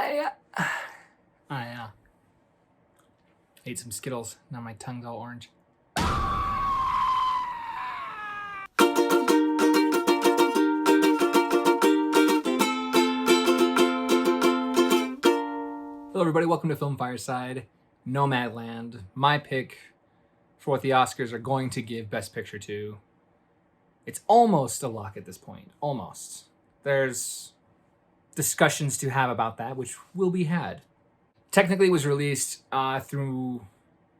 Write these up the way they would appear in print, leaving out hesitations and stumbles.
I ate some Skittles. Now my tongue's all orange. Hello everybody, welcome to Film Fireside, Nomadland. My pick for what the Oscars are going to give Best Picture to. It's almost a lock at this point, almost. There's discussions to have about that, which will be had. Technically, it was released through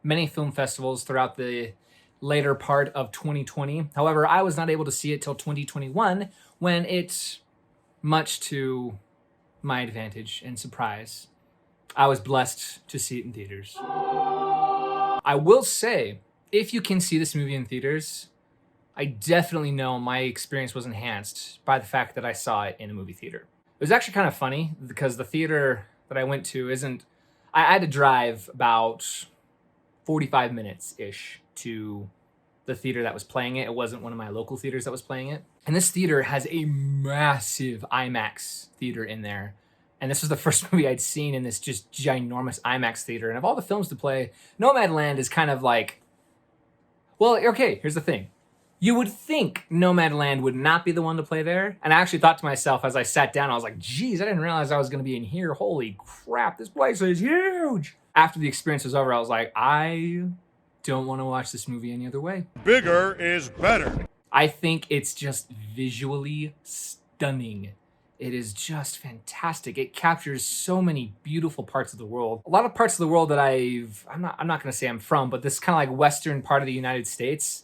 many film festivals throughout the later part of 2020. However, I was not able to see it till 2021 when it, much to my advantage and surprise, I was blessed to see it in theaters. I will say, if you can see this movie in theaters, I definitely know my experience was enhanced by the fact that I saw it in a movie theater. It was actually kind of funny because the theater that I went to I had to drive about 45 minutes-ish to the theater that was playing it. It wasn't one of my local theaters that was playing it. And this theater has a massive IMAX theater in there. And this was the first movie I'd seen in this just ginormous IMAX theater. And of all the films to play, Nomadland is kind of like, well, okay, here's the thing. You would think Nomadland would not be the one to play there. And I actually thought to myself as I sat down, I was like, geez, I didn't realize I was going to be in here. Holy crap, this place is huge. After the experience was over, I was like, I don't want to watch this movie any other way. Bigger is better. I think it's just visually stunning. It is just fantastic. It captures so many beautiful parts of the world. A lot of parts of the world that I'm not going to say I'm from, but this kind of like western part of the United States,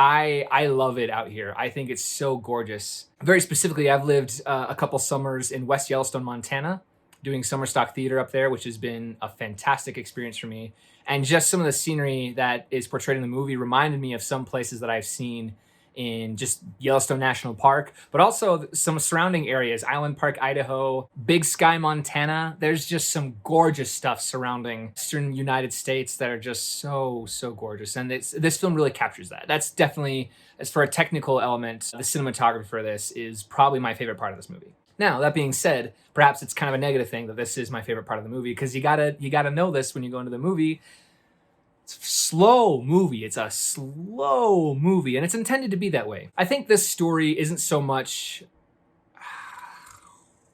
I love it out here. I think it's so gorgeous. Very specifically, I've lived a couple summers in West Yellowstone, Montana, doing summer stock theater up there, which has been a fantastic experience for me. And just some of the scenery that is portrayed in the movie reminded me of some places that I've seen in just Yellowstone National Park, but also some surrounding areas, Island Park, Idaho, Big Sky, Montana. There's just some gorgeous stuff surrounding Western United States that are just so gorgeous. And this film really captures that. That's definitely, as for a technical element, the cinematography for this is probably my favorite part of this movie. Now, that being said, perhaps it's kind of a negative thing that this is my favorite part of the movie, because you gotta know this when you go into the movie. Slow movie. It's a slow movie, and it's intended to be that way. I think this story isn't so much,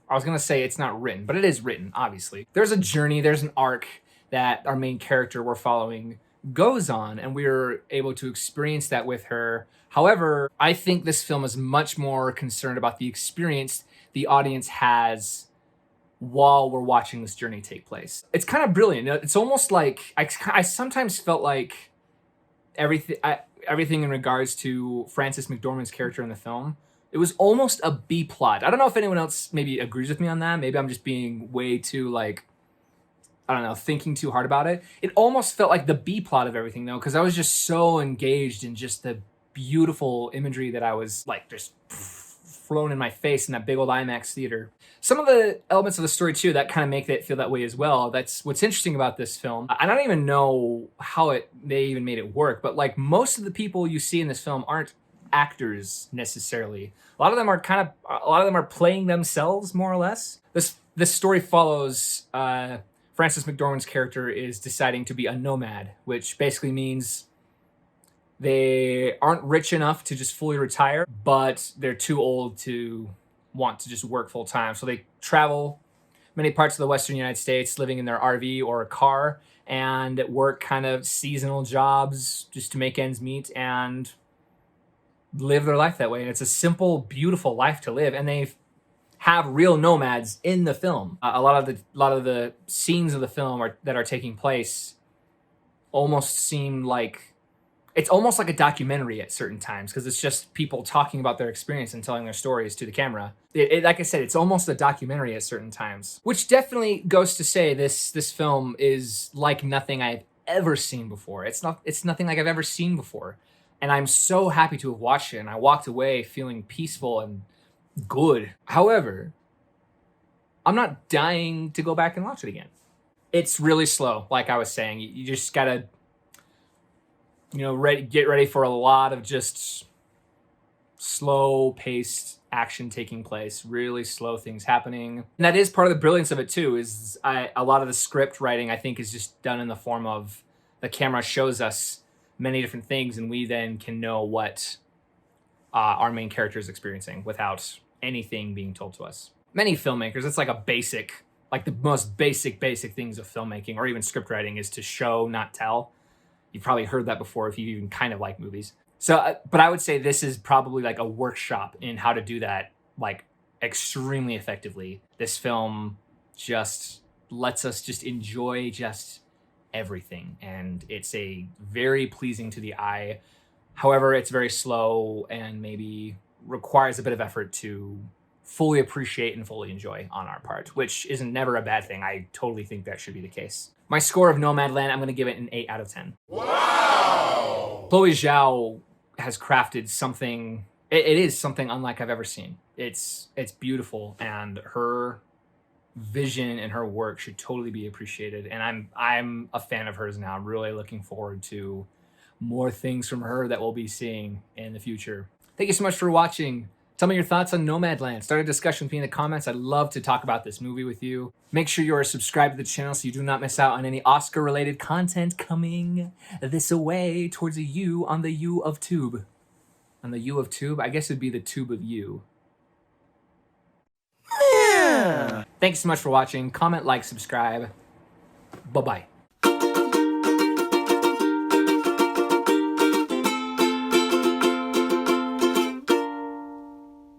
I was going to say it's not written, but it is written, obviously. There's a journey, there's an arc that our main character we're following goes on, and we're able to experience that with her. However, I think this film is much more concerned about the experience the audience has while we're watching this journey take place. It's kind of brilliant. It's almost like I sometimes felt like everything in regards to Frances Mcdormand's character in the film, it was almost a B plot. I don't know if anyone else maybe agrees with me on that. Maybe I'm just being way too thinking too hard about it. It almost felt like the B plot of everything though, because I was just so engaged in just the beautiful imagery that I was like just flown in my face in that big old IMAX theater. Some of the elements of the story too that kind of make it feel that way as well. That's what's interesting about this film. I don't even know how they even made it work, but like most of the people you see in this film aren't actors necessarily. A lot of them are playing themselves more or less. This story follows Frances McDormand's character is deciding to be a nomad, which basically means they aren't rich enough to just fully retire, but they're too old to want to just work full time. So they travel many parts of the Western United States, living in their RV or a car, and work kind of seasonal jobs just to make ends meet and live their life that way. And it's a simple, beautiful life to live. And they have real nomads in the film. A lot of the scenes of the film that are taking place almost seem like it's almost like a documentary at certain times, because it's just people talking about their experience and telling their stories to the camera. Like I said, it's almost a documentary at certain times, which definitely goes to say this film is like nothing I've ever seen before. It's nothing like I've ever seen before. And I'm so happy to have watched it, and I walked away feeling peaceful and good. However, I'm not dying to go back and watch it again. It's really slow, like I was saying. You just gotta get ready for a lot of just slow paced action taking place, really slow things happening. And that is part of the brilliance of it too, is a lot of the script writing I think is just done in the form of the camera shows us many different things and we then can know what our main character is experiencing without anything being told to us. Many filmmakers, it's like a basic, like the most basic things of filmmaking or even script writing is to show, not tell. You've probably heard that before if you even kind of like movies. So, but I would say this is probably like a workshop in how to do that, like extremely effectively. This film just lets us just enjoy just everything, and it's a very pleasing to the eye. However, it's very slow and maybe requires a bit of effort to fully appreciate and fully enjoy on our part, which isn't never a bad thing. I totally think that should be the case. My score of Nomadland, I'm going to give it an 8 out of 10. Wow! Chloe Zhao has crafted something. It is something unlike I've ever seen. It's beautiful, and her vision and her work should totally be appreciated. And I'm a fan of hers now. I'm really looking forward to more things from her that we'll be seeing in the future. Thank you so much for watching. Tell me your thoughts on Nomadland. Start a discussion with me in the comments. I'd love to talk about this movie with you. Make sure you are subscribed to the channel so you do not miss out on any Oscar-related content coming this way towards a U on the U of Tube. On the U of Tube? I guess it'd be the Tube of You. Yeah. Thanks so much for watching. Comment, like, subscribe. Bye-bye.